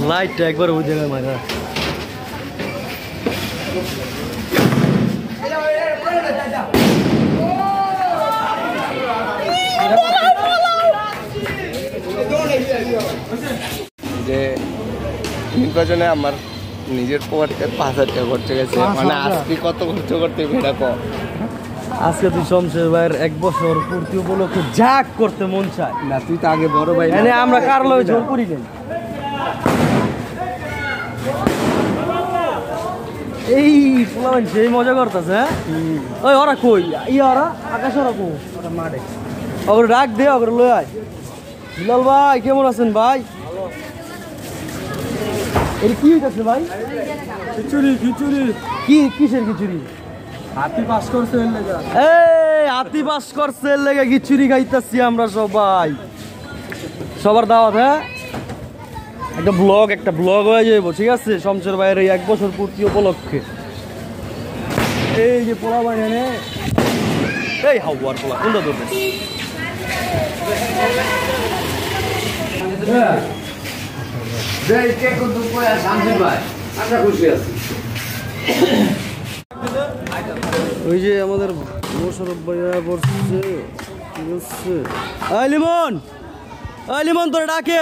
লাইটটা একবার ওই জায়গায় মারা যে নির্বাচনে আমার নিজের পকেটে 5,000 টাকা খরচ গেছে মানে আজকে কত খরচ করতে ভেড়া ক আজকে তুই শমশের ভাইয়ের 1 বছর পূর্তি উপলক্ষে যাক করতে মন চায় না তুই তো আগে বড় ভাই মানে আমরা কার লয় জোর করি নাই এই পোলাবেন সেই মজা করতেছে হ্যাঁ ওই ওরা কই ওরা আকাশ ওরা কো ওরা মাঠে ওর ডাক দে ওর লয় আয় বিলাল ভাই কেমন আছেন ভাই এর কি হইতাছে ভাই খিচুড়ি কি কিসের খিচুড়ি হাতি পাস করছে এর লাগা হাতি পাস করছে এর লাগা খিচুড়ি খাইতাছি আমরা সবাই সবার দাওয়াত হ্যাঁ একটা ব্লগ হয়ে যাবো ঠিক আছে শমশের ভাইয়ের এই 1 বছর পূর্তি উপলক্ষে এই যে পোলা ভাই এনে এই হাওয়ার পোলা কোনটা ধরবে ওই যে আমাদের মোশারফ ভাইয়া বসছে লিমন তোরে ডাকে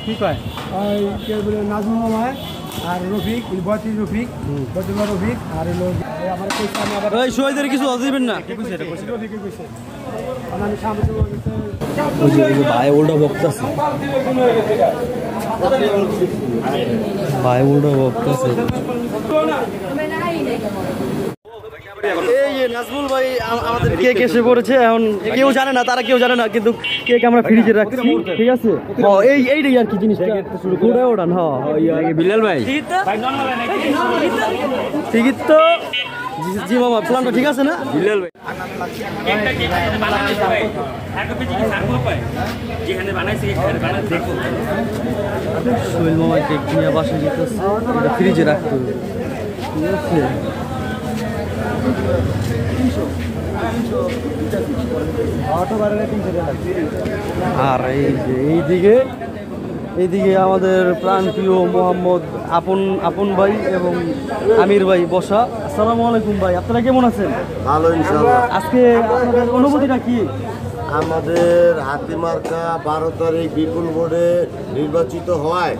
কি কয় নাজমুল মামায় আর রফিক রফিক আর আমার শহীদের কিছু দিবেন না ভাই উল্টা বক্তাছে এই যে নাজমুল ভাই আমাদের কেক এসে পড়েছে এখন কেউ জানে না তারা কেউ জানে না কিন্তু কেক আমরা ফ্রিজে রাখছি ঠিক আছে এইটাই আর কি জিনিসটা ঘুরে ওড়ান বিলাল ভাই ঠিক তো জি মামা প্ল্যানটা ঠিক আছে না বিলাল ভাই সোহেল মামা কেক নিয়ে বাসায় যেতেছে ফ্রিজে রাখতে হবে ঠিক আছে আর এইদিকে আমাদের প্রাণপ্রিয় মোহাম্মদ আপন ভাই এবং আমির ভাই বসা। আসসালামু আলাইকুম ভাই, আপনারা কেমন আছেন? ভালো ইনশাআল্লাহ। আজকে আপনাদের অনুভূতিটা কি? আমাদের হাতিমার্কা 12 তারিখ বিপুল ভোটে নির্বাচিত হয়,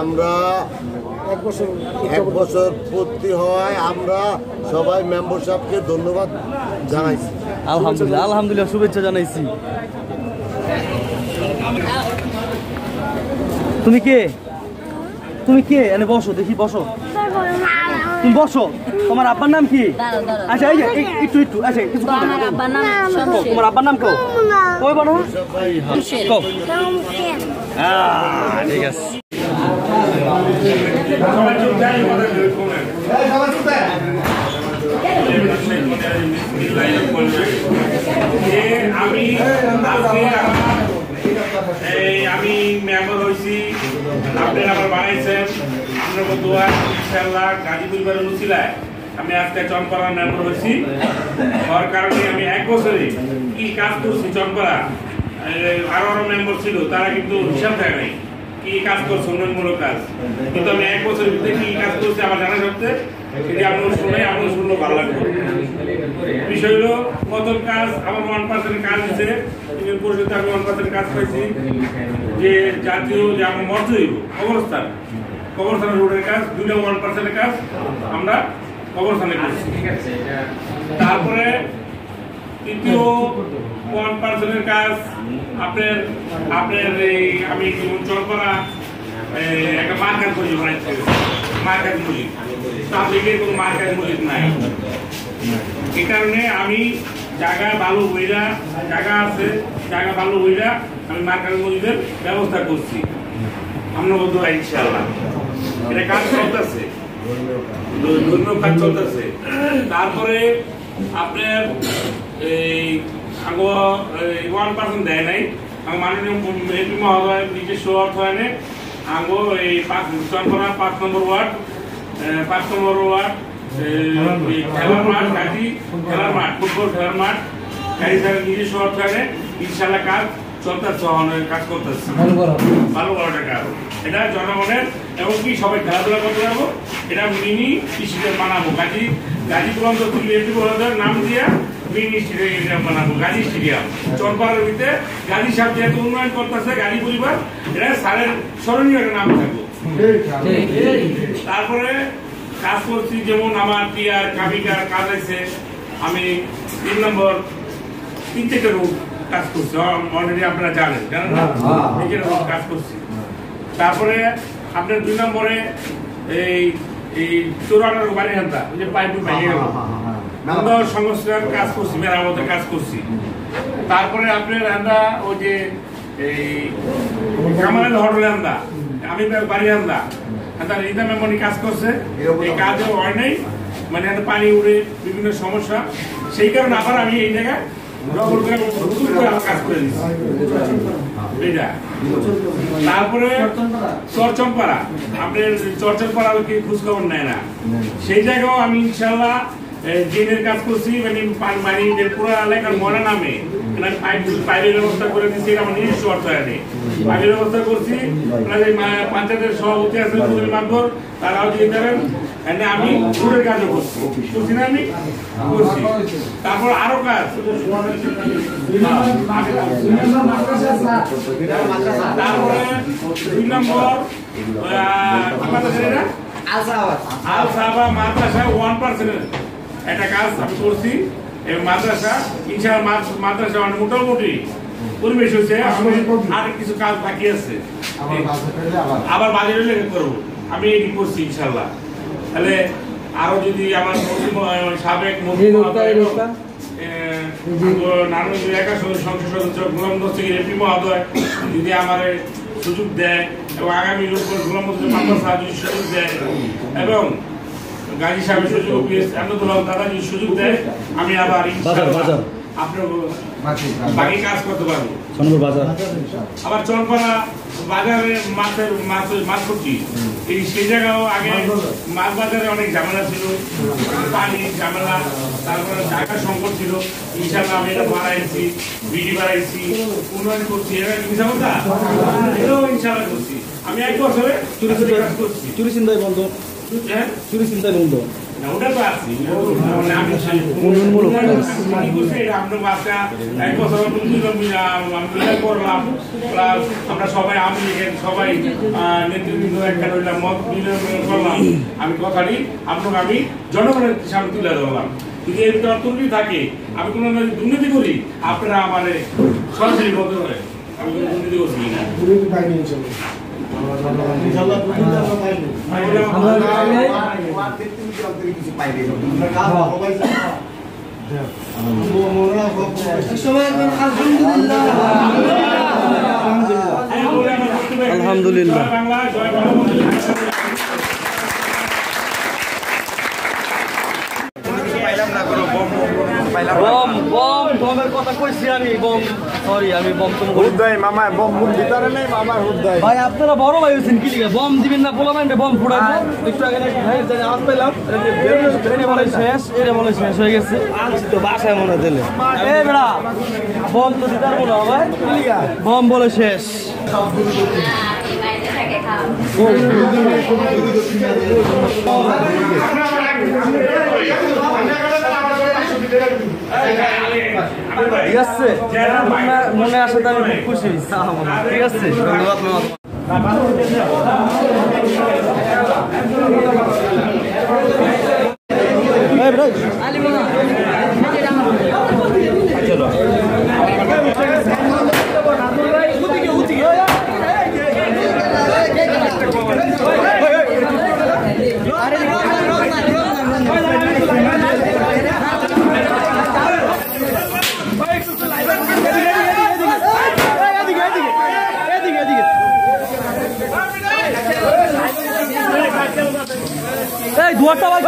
আমরা এক বছর পূর্তি হয়, আমরা সবাই মেম্বার সাহেবকে ধন্যবাদ জানাইছি। আলহামদুলিল্লাহ শুভেচ্ছা জানাইছি। তুমি কে এনে বসো দেখি, বসো তুমি বসো। তোমার আব্বার নাম কি? আচ্ছা এই যে একটু আচ্ছা কিছু তোমার আব্বার নাম কও, কই বলো কও। ঠিক আছে আমি মেম্বার হয়েছি, আপনারা আবার বানাইছেন, আপনার দোয়া ইনশাআল্লাহ গাজীপুর বারের উছিলায় আমি আজকে চম্পাড়ার মেম্বার হয়েছি। হওয়ার কারণে আমি এক বছরে কি কাজ করছি, চম্পাড়া আরো মেম্বার ছিল তারা কিন্তু হিসাব দেয় নাই কি কাজ করছে, উন্নয়নমূলক কাজ। কিন্তু আমি এক বছরের ভিতরে কি কাজ করছি আমার জানা সত্ত্বে সেটি আপনার শুনে আপনার শুনলেও ভালো লাগবে। বিষয় হলো প্রথম কাজ আমার 1% কাজ দিচ্ছে, পরিষদে আমি 1% কাজ পাইছি, যে জাতীয় যে আমার মর্যাদা কবরস্থান রোডের কাজ, 2টা 1% কাজ আমরা কবরস্থানে করছি। তারপরে তৃতীয় 1% কাজ আপনার এই আমি চল করা একটা মার্কেট মসজিদ বানাইতে, মার্কেট মসজিদ তাবলিগের কোনো মার্কেট মসজিদ নাই। এই কারণে আমি জায়গা ভালো হইরা, জায়গা আছে জায়গা ভালো হইরা আমি মার্কেট মসজিদের ব্যবস্থা করছি আমরা বলতে পারি ইনশাআল্লাহ। এটা কাজ চলতেছে, ধন্যবাদ কাজ চলতেছে। তারপরে আপনার এই 1% দেয় নাই, আমার মাননীয় এমপি মহোদয় নিজস্ব অর্থায়নে আঙ্গো এই চনপাড়া 5 নম্বর ওয়ার্ড খেলার মাঠ গাজী খেলার মাঠ ফুটবল খেলার মাঠ গাড়ি ছাড়া নিজস্ব অর্থায়নে ইনশাল্লাহ কাজ চলতেছে, কাজ করতেছে ভালো বড় টাকা। এটা জনগণের এবং কি সবাই খেলাধুলা করতে পারবো। এটা মিনি স্টেডিয়াম বানাবো, গাজী তুলন্ত নাম দিয়ে মিনি স্টেডিয়াম বানাবো, গাজী স্টেডিয়াম চনপাড়ার ভিতরে। গাজী সাহেব যেহেতু উন্নয়ন করতেছে, গাজী পরিবার এটা স্যারের স্মরণীয় একটা নাম থাকবো। তারপরে কাজ করছি, যেমন আমার টিয়ার কাবিকার কাজ আছে, আমি 3 নম্বর 3-4 রুট কাজ করছি, অলরেডি আপনারা জানেন না, কাজ করছি। তারপরে আপনার 2 নম্বরে এই চোরানোর বাড়ি হান্তা ওই যে পাইপ সংস্কার কাজ করছি, মেরামতের কাজ করছি। তারপরে আপনার হান্দা ওই যে এই কামাল হোটেল হান্দা, আমি বাড়ি হান্দা রিদা মেমনি কাজ করছে, এই কাজে হয় নাই, মানে পানি উড়ে বিভিন্ন সমস্যা, সেই কারণে আবার আমি এই জায়গায় কাজ করে দিচ্ছি। তারপরে চরচমপাড়া, আপনার চরচমপাড়া খোঁজ খবর নেয় না, সেই জায়গাও আমি ইনশাল্লাহ ড্রেনের কাজ করছি, মানে পানি পুরো এলাকার মরা নামে পাইপের ব্যবস্থা করে দিচ্ছি, আমার নিজস্ব অর্থায়নে পাইপের ব্যবস্থা করছি। পঞ্চায়েতের সভাপতি আছে মাধ্যম, তারাও দিয়ে দেবেন। আমি ফুলের কাজও করছি না, আমি করছি। তারপর আরো কাজ, তারপরে 2 নম্বর আল সাহাবা মাদ্রাসা 1% একটা কাজ আমি করছি। মাদ্রাসা ইনশাআল্লাহ মাদ্রাসা মোটামুটি পরিবেশ হচ্ছে, আর কিছু কাজ বাকি আছে, আবার বাজারে লেগে করবো, আমি এটি করছি ইনশাল্লাহ। তাহলে আরো যদি আমার সাবেক সংসদ সদস্য গোলাম দস্তগীর এমপি মহোদয় যদি আমার সুযোগ দেয় এবং আগামী গোলাম মাদ্রাসা যদি সুযোগ দেয় এবং গাজী সাহেবের সুযোগ দাদা যদি সুযোগ দেয়, আমি আবার আপনার বাকি কাজ করতে পারবো। আবার চনপাড়া বাজারে মাছ করছি, এই সেই জায়গাও আগে মাছ বাজারে অনেক ঝামেলা ছিল, পানি ঝামেলা, তারপরে জায়গার সংকট ছিল। ইনশাল্লাহ আমি এটা বাড়াইছি, বিডি বাড়াইছি, উন্নয়ন করছি, এটাও ইনশাল্লাহ করছি। আমি 1 বছরে কাজ করছি। চুরি চিন্তায় বন্ধ, চুরি চিন্তায় বন্ধ ওটা তো আছি, করলাম। আমরা সবাই আমি সবাই নেতৃবৃন্দ একটা মত করলাম। আমি কথাটি আপনাকে আমি জনগণের সামনে তুলে ধরলাম। যদি এই ত্রুটি থাকে, আমি কোনো দুর্নীতি করি, আপনারা আমার সরাসরি বলতে পারে আমি কোনো দুর্নীতি করছি না। আলহামদুলিল্লাহ। বম বম বমের কথা কইছি আমি, বম সরি আমি বম তো হুদ্দাই মামা বম মুখ ভিতরে নেই মামা হুদ্দাই। ভাই আপনারা বড় ভাই হইছেন, কি লিখে বম দিবেন না? বলা মাইন্ডে বম ফুটাইবো একটু আগে নাকি ভাই জানি আওয়াজ পেলাম, এটা বলে শেষ, এটা বলে শেষ হয়ে গেছে। আনছি তো বাসায় মনে দিলে এই বেড়া বম তো দিতার বলো ভাই, কি লিখা বম বলে শেষ। ঠিক আছে, মনে আসে তো আমি খুব খুশি। ঠিক আছে, ধন্যবাদ। চলো এই দুয়ারটা ভাই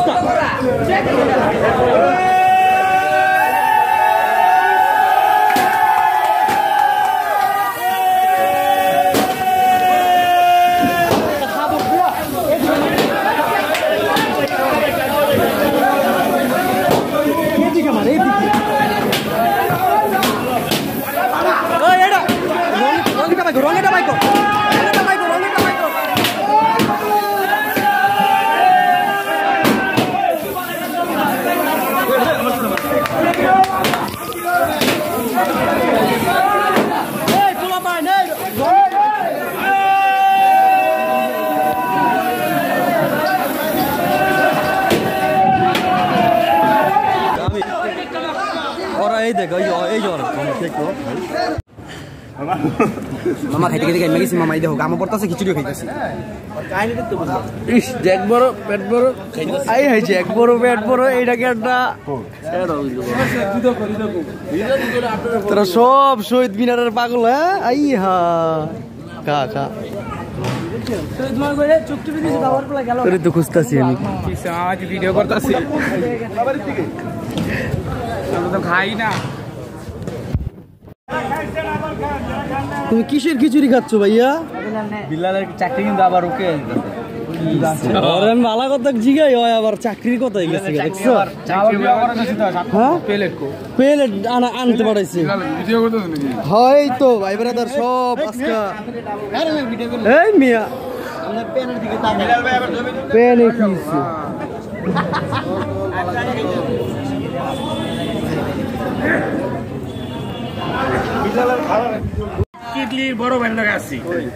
কোনটা রঙেটা বাইকো ওরা এই দেখ এই জ্বর দেখো মামা খাইতে খাইতে গাইমা গেছি মামা এই দেখো গামা পড়তাছে খিচুড়ি খাইতেছি ইস জ্যাক বড় পেট বড় আই হাইছে এক বড় পেট বড় এইটাকে একটা তোরা সব শহীদ মিনারের পাগল হ্যাঁ আই হা খা খা তোরে তো খুঁজতাছি আমি ভিডিও করতেছি তো খাই না তুমি কিসের খিচুড়ি খাচ্ছ ভাইয়া বিলালের চাকরি কিন্তু আবার ওকে আমি ভালো কথা জিগাই হয় আবার চাকরির কথাই গেছে দেখছো হ্যাঁ প্লেট আনতে পারাইছে হয় তো ভাই ব্রাদার সব আজকে এই মিয়া পেনে কিছে কিডলির বড় ব্যান্ডার আছি